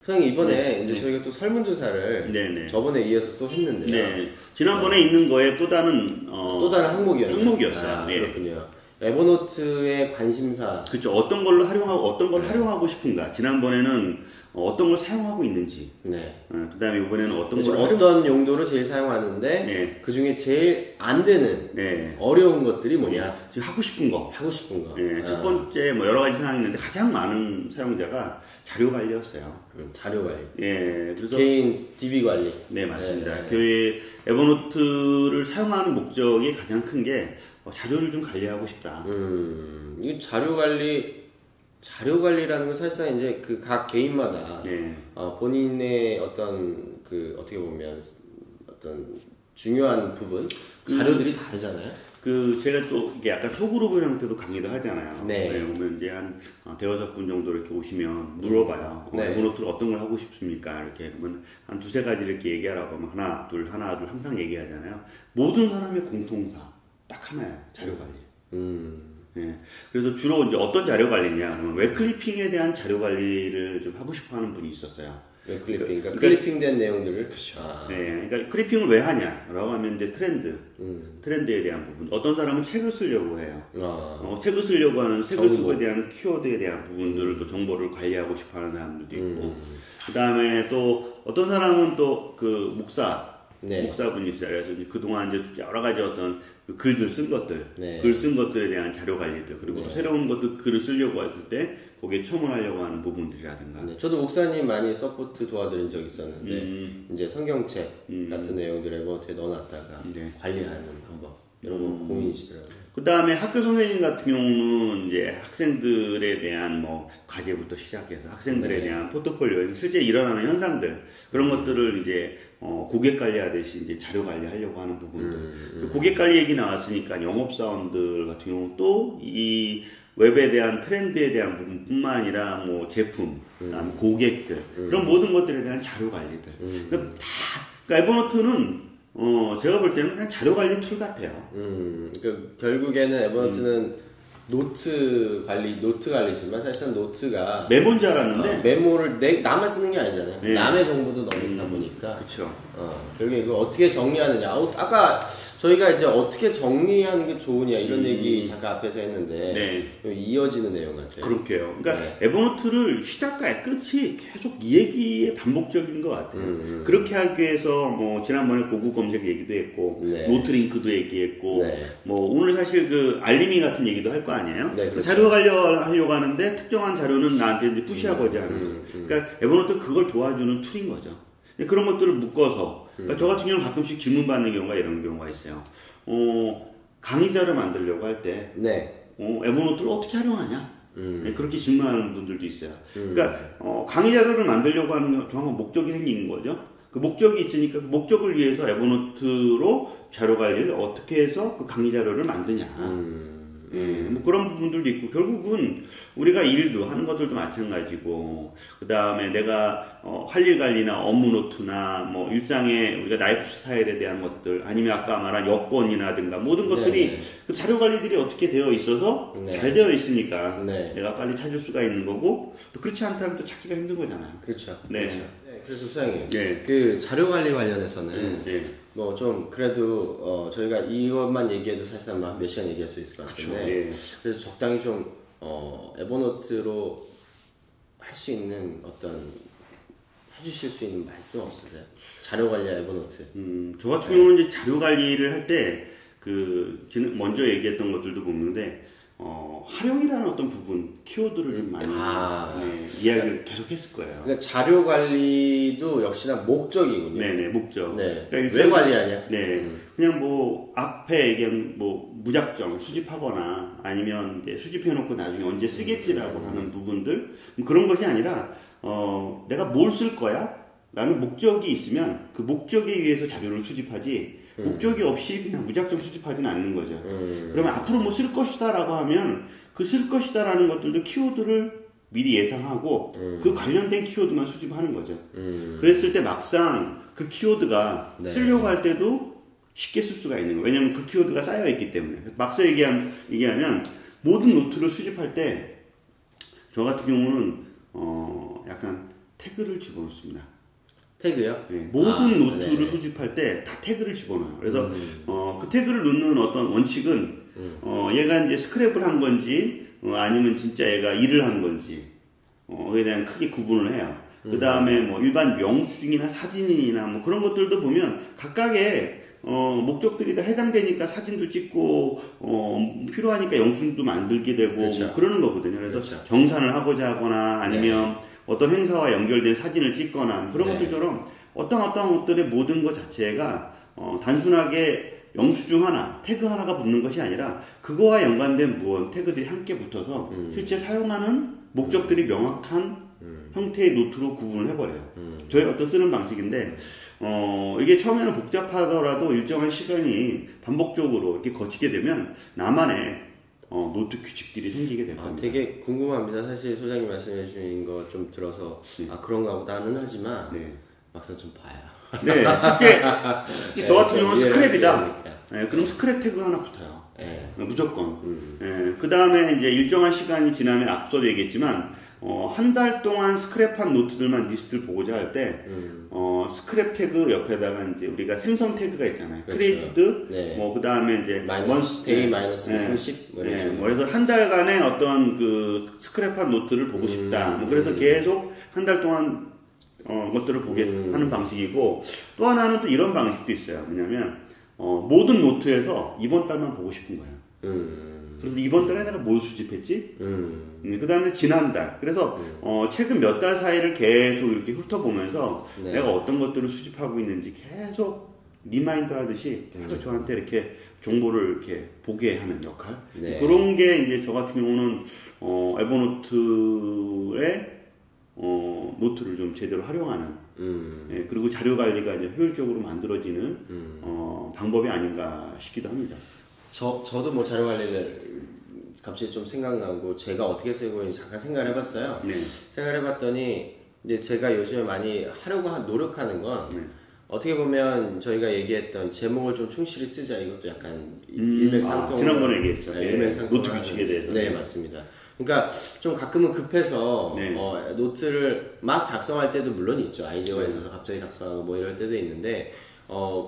선생님 이번에 이제 저희가 또 설문조사를 네네. 저번에 이어서 또 했는데요. 네. 지난번에 있는 거에 또 다른 항목이었어요. 네. 그렇군요. 에버노트의 관심사. 그렇죠. 어떤 걸 활용하고 싶은가. 지난번에는 어떤 걸 사용하고 있는지. 네. 그다음에 이번에는 어떤 용도로 제일 사용하는데 네. 그 중에 제일 안 되는 네. 어려운 것들이 뭐냐? 지금 하고 싶은 거. 네. 첫 번째 뭐 여러 가지 상황이 있는데 가장 많은 사용자가 자료 관리였어요. 자료 관리. 예. 그래서 개인 DB 관리. 네, 맞습니다. 그 에버노트를 사용하는 목적이 가장 큰 게 자료를 좀 관리하고 싶다. 이 자료 관리라는 건 사실상 이제 그 각 개인마다 네. 본인의 어떤 그 어떻게 보면 어떤 중요한 부분 자료들이 다르잖아요. 제가 또 이게 약간 소그룹 형태도 강의도 하잖아요. 네. 오면 이제 한 대여섯 분 정도 이렇게 오시면 물어봐요. 네. 에버노트를 어떤 걸 하고 싶습니까? 이렇게 그러면 한 두세 가지 이렇게 얘기하라고 하면 하나, 둘 항상 얘기하잖아요. 모든 사람의 공통사 딱 하나예요. 자료 관리. 예. 그래서 주로 이제 어떤 자료 관리냐? 그러면 웹클리핑에 대한 자료 관리를 좀 하고 싶어 하는 분이 있었어요. 웹클리핑, 그러니까 클리핑된 내용들을. 그렇죠. 네. 그러니까 클리핑을 왜 하냐라고 하면 이제 트렌드에 대한 부분. 어떤 사람은 책을 쓰려고 해요. 책을 쓰려고 하는 책을 쓰고에 대한 키워드에 대한 부분들을 또 정보를 관리하고 싶어 하는 사람들도 있고. 그 다음에 또 어떤 사람은 또 그 목사분이 있어요. 그래서 이제 그동안 이제 여러 가지 어떤 그 글들 쓴 것들, 글 쓴 것들에 대한 자료 관리들, 그리고 새로운 것도 글을 쓰려고 했을 때 거기에 첨언하려고 하는 부분들이라든가. 저도 목사님 많이 서포트 도와드린 적 있었는데 이제 성경책 같은 내용들을 에버노트에 넣어놨다가 관리하는 방법 이런 거 고민이시더라고요. 그 다음에 학교 선생님 같은 경우는 이제 학생들에 대한 뭐 과제부터 시작해서 학생들에 대한 포트폴리오, 실제 일어나는 현상들 그런 것들을 이제 고객 관리하듯이 이제 자료 관리하려고 하는 부분들. 고객 관리 얘기 나왔으니까 영업사원들 같은 경우 또 이 웹에 대한 트렌드에 대한 부분뿐만 아니라 뭐 제품, 그다음에 고객들 그런 모든 것들에 대한 자료 관리들. 그러니까 에버노트는 제가 볼 때는 그냥 자료 관리 툴 같아요. 그러니까 결국에는 에버노트는 노트 관리지만 사실상 노트가 메모인 줄 알았는데 메모를 나만 쓰는 게 아니잖아요. 네. 남의 정보도 넣다 보니까. 그렇죠. 결국에 이걸 어떻게 정리하느냐. 아까 저희가 이제 어떻게 정리하는 게 좋으냐 이런 얘기 잠깐 앞에서 했는데 이어지는 내용 같아요. 그렇게요. 그러니까 에버노트를 시작과 끝이 계속 이 얘기의 반복적인 것 같아요. 그렇게 하기 위해서 뭐 지난번에 고급 검색 얘기도 했고 노트 링크도 얘기했고 뭐 오늘 사실 그 알림이 같은 얘기도 할 거 아니에요? 그렇죠. 자료 관리하려고 하는데 특정한 자료는 나한테 이제 푸시하고자 하는 거죠. 그러니까 에버노트 그걸 도와주는 툴인 거죠. 그런 것들을 묶어서 그러니까 저 같은 경우는 가끔씩 질문 받는 경우가 이런 경우가 있어요. 강의자를 만들려고 할 때 에버노트를 어떻게 활용하냐? 그렇게 질문하는 분들도 있어요. 그러니까 강의 자료를 만들려고 하는 정확한 목적이 생기는 거죠. 그 목적이 있으니까 그 목적을 위해서 에버노트로 자료 관리를 어떻게 해서 그 강의 자료를 만드냐. 뭐 그런 부분들도 있고 결국은 우리가 일도 하는 것들도 마찬가지고 그 다음에 내가 할 일 관리나 업무 노트나 뭐 일상의 우리가 라이프 스타일에 대한 것들 아니면 아까 말한 여권이라든가 모든 것들이 그 자료 관리들이 어떻게 되어 있어서 잘 되어 있으니까 내가 빨리 찾을 수가 있는 거고 또 그렇지 않다면 또 찾기가 힘든 거잖아요. 그렇죠. 그렇죠. 그래서 소장님 그 자료 관리 관련해서는 뭐 좀 그래도 저희가 이것만 얘기해도 사실상 몇 시간 얘기할 수 있을 것 같은데 그래서 적당히 좀 에버노트로 할 수 있는 어떤 해주실 수 있는 말씀 없으세요? 자료 관리 에버노트. 저 같은 경우는 이제 자료 관리를 할 때 먼저 얘기했던 것들도 보는데 활용이라는 어떤 부분, 키워드를 좀 많이 이야기를 계속 했을 거예요. 그러니까 자료 관리도 역시나 목적이군요. 네네, 목적. 그러니까 왜 관리하냐? 그냥 뭐 앞에 얘기한 뭐 무작정 수집하거나 아니면 이제 수집해놓고 나중에 언제 쓰겠지라고 하는 부분들 그런 것이 아니라 내가 뭘 쓸 거야? 라는 목적이 있으면 그 목적에 의해서 자료를 수집하지 목적이 없이 그냥 무작정 수집하지는 않는 거죠. 그러면 앞으로 뭐 쓸 것이다 라고 하면 그 쓸 것이다 라는 것들도 키워드를 미리 예상하고 그 관련된 키워드만 수집하는 거죠. 그랬을 때 막상 그 키워드가 쓰려고 할 때도 쉽게 쓸 수가 있는 거예요. 왜냐하면 그 키워드가 쌓여있기 때문에. 막상 얘기하면 모든 노트를 수집할 때 저 같은 경우는 약간 태그를 집어넣습니다. 태그요? 네, 모든 노트를 수집할 때 다 태그를 집어넣어요. 그래서 그 태그를 넣는 어떤 원칙은 얘가 이제 스크랩을 한 건지 아니면 진짜 얘가 일을 한 건지 그에 대한 크게 구분을 해요. 그 다음에 뭐 일반 영수증이나 사진이나 뭐 그런 것들도 보면 각각의 목적들이 다 해당되니까 사진도 찍고 필요하니까 영수증도 만들게 되고 그렇죠. 뭐 그러는 거거든요. 그래서 그렇죠. 정산을 하고자 하거나 아니면 어떤 행사와 연결된 사진을 찍거나 그런 것들처럼 어떤 것들의 모든 것 자체가 단순하게 영수증 하나, 태그 하나가 붙는 것이 아니라 그거와 연관된 무언 태그들이 함께 붙어서 실제 사용하는 목적들이 명확한 형태의 노트로 구분을 해버려요. 저희 어떤 쓰는 방식인데 이게 처음에는 복잡하더라도 일정한 시간이 반복적으로 이렇게 거치게 되면 나만의 노트 규칙들이 생기게 될 겁니다. 되게 궁금합니다. 사실 소장님 말씀해 주신 거 좀 들어서 그런가 보다는 하지만 막상 좀 봐요. 네, 실제 저 같은 경우는 스크랩이다. 네, 그럼 스크랩 태그 하나 붙어요. 무조건. 그 다음에 이제 일정한 시간이 지나면 앞서도 얘기했지만 한 달 동안 스크랩한 노트들만 리스트를 보고자 할 때 스크랩 태그 옆에다가 이제 우리가 생성 태그가 있잖아요. 그렇죠. 크리에이티드 뭐 그다음에 이제 마이너스 데이 마이너스 30 그래서 한 달간의 어떤 그 스크랩한 노트를 보고 싶다. 뭐 그래서 계속 한 달 동안 것들을 보게 하는 방식이고 또 하나는 또 이런 방식도 있어요. 뭐냐면 모든 노트에서 이번 달만 보고 싶은 거예요. 그래서 이번 달에 내가 뭘 수집했지? 그 다음에 지난달. 그래서 최근 몇 달 사이를 계속 이렇게 훑어보면서 내가 어떤 것들을 수집하고 있는지 계속 리마인드 하듯이 계속 저한테 이렇게 정보를 이렇게 보게 하는 역할. 그런 게 이제 저 같은 경우는 에버노트의 노트를 좀 제대로 활용하는 그리고 자료 관리가 이제 효율적으로 만들어지는 방법이 아닌가 싶기도 합니다. 저도 뭐 자료 관리를 갑자기 좀 생각나고 제가 어떻게 쓰고 있는지 잠깐 생각을 해봤어요. 생각을 해봤더니 이제 제가 요즘에 많이 하려고 노력하는 건 어떻게 보면 저희가 얘기했던 제목을 좀 충실히 쓰자 이것도 약간 일맥상통. 지난번에 얘기했죠. 일맥상통. 노트 규칙에 대해서. 네, 맞습니다. 그러니까 좀 가끔은 급해서 노트를 막 작성할 때도 물론 있죠. 아이디어가 있어서 갑자기 작성하고 뭐 이럴 때도 있는데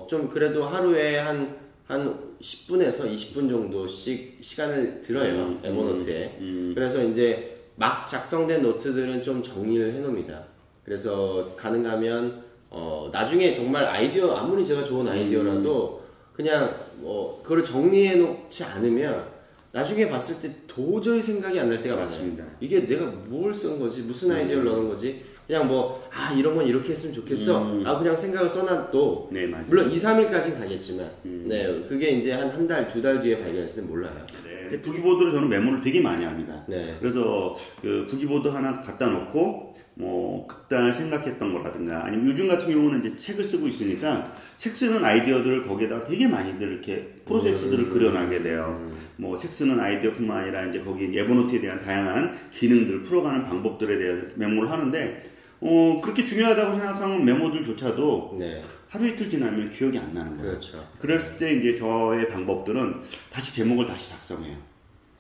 좀 그래도 하루에 한 10분에서 20분 정도씩 시간을 들어요. 에버노트에. 그래서 이제 막 작성된 노트들은 좀 정리를 해놓습니다. 그래서 가능하면 나중에 정말 아이디어 아무리 제가 좋은 아이디어라도 그냥 그거를 정리해 놓지 않으면 나중에 봤을 때 도저히 생각이 안 날 때가 맞습니다. 많아요. 이게 내가 뭘 쓴 거지? 무슨 아이디어를 넣은 거지? 그냥 이런 건 이렇게 했으면 좋겠어. 그냥 생각을 써놔도 물론 2, 3일까지는 가겠지만 그게 이제 한 달, 2달 뒤에 발견했을 때 몰라요. 근데 부기보드로 저는 메모를 되게 많이 합니다. 그래서 그 부기보드 하나 갖다 놓고 뭐 그날 생각했던 거라든가 아니면 요즘 같은 경우는 이제 책을 쓰고 있으니까 책 쓰는 아이디어들을 거기에다 되게 많이들 이렇게 프로세스들을 그려나게 돼요. 뭐 책 쓰는 아이디어뿐만 아니라 이제 거기 에버노트에 대한 다양한 기능들을 풀어가는 방법들에 대한 메모를 하는데 그렇게 중요하다고 생각하는 메모들조차도 하루 이틀 지나면 기억이 안 나는 거예요. 그렇죠. 그럴 때 이제 저의 방법들은 다시 제목을 다시 작성해요.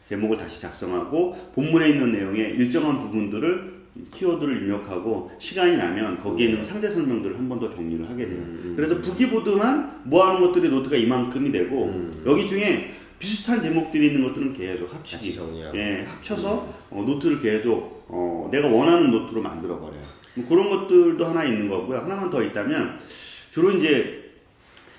제목을 다시 작성하고 본문에 있는 내용의 일정한 부분들을 키워드를 입력하고 시간이 나면 거기에 있는 상세 설명들을 한 번 더 정리를 하게 돼요. 그래서 부기보드만 모아놓은 것들이 노트가 이만큼이 되고 여기 중에 비슷한 제목들이 있는 것들은 계속 합치기, 합쳐서 노트를 계속 내가 원하는 노트로 만들어 버려요. 그런 것들도 하나 있는 거고요. 하나만 더 있다면 주로 이제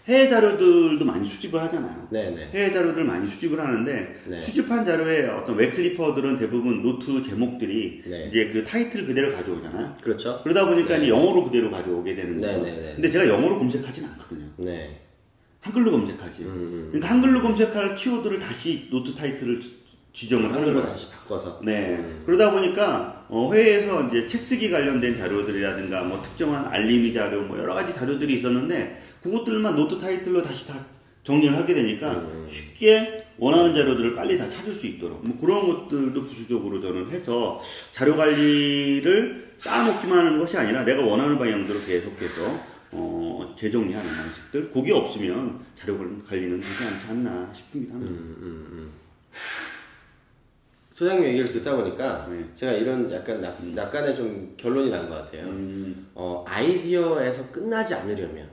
해외 자료들도 많이 수집을 하잖아요. 해외 자료들 많이 수집을 하는데 수집한 자료의 어떤 웹클리퍼들은 대부분 노트 제목들이 이제 그 타이틀 그대로 가져오잖아요. 그렇죠. 그러다 보니까 이제 영어로 그대로 가져오게 되는 거죠. 근데 제가 영어로 검색하진 않거든요. 한글로 검색하지. 그러니까 한글로 검색할 키워드를 다시 노트 타이틀을 지정을 하는 거예요. 다시 바꿔서. 그러다 보니까 회의에서 이제 책 쓰기 관련된 자료들이라든가 뭐 특정한 알림이 자료 뭐 여러 가지 자료들이 있었는데 그것들만 노트 타이틀로 다시 다 정리를 하게 되니까 쉽게 원하는 자료들을 빨리 다 찾을 수 있도록 뭐 그런 것들도 부수적으로 저는 해서 자료 관리를 쌓아놓기만 하는 것이 아니라 내가 원하는 방향대로 계속해서 재정리하는 방식들 그게 없으면 자료 관리는 되지 않지 않나 싶습니다. 소장님 얘기를 듣다 보니까 제가 이런 약간의 좀 결론이 난 것 같아요. 아이디어에서 끝나지 않으려면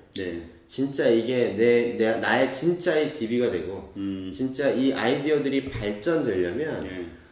진짜 이게 나의 진짜의 DB가 되고 진짜 이 아이디어들이 발전되려면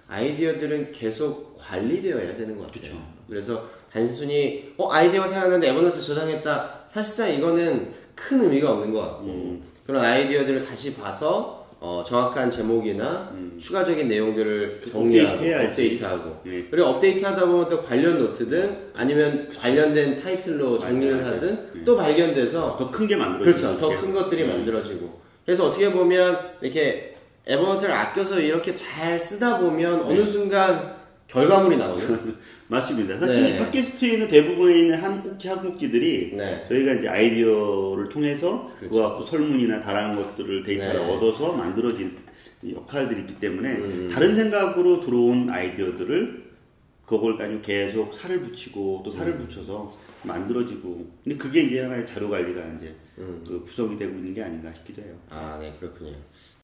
아이디어들은 계속 관리되어야 되는 것 같아요. 그쵸. 그래서 단순히 아이디어가 생각났는데 에버노트 저장했다. 사실상 이거는 큰 의미가 없는 것 같고 그런 아이디어들을 다시 봐서 정확한 제목이나 추가적인 내용들을 정리하고 업데이트하고 그리고 업데이트하다 보면 또 관련 노트든 아니면 관련된 타이틀로 정리를 하든 또 발견돼서 더 큰 게 만들어지고 그렇죠. 더 큰 것들이 만들어지고 그래서 어떻게 보면 이렇게 에버노트를 아껴서 이렇게 잘 쓰다 보면 어느 순간 결과물이 나오죠. 맞습니다. 사실 팟캐스트에는 대부분에 있는 한국지들이 저희가 이제 아이디어를 통해서 그거 갖고 설문이나 다른 것들을 데이터를 얻어서 만들어진 역할들이 있기 때문에 다른 생각으로 들어온 아이디어들을 그걸 가지고 계속 살을 붙이고 또 살을 붙여서 만들어지고 근데 그게 이제 하나의 자료 관리가 이제 그 구성이 되고 있는 게 아닌가 싶기도 해요. 아, 네, 그렇군요.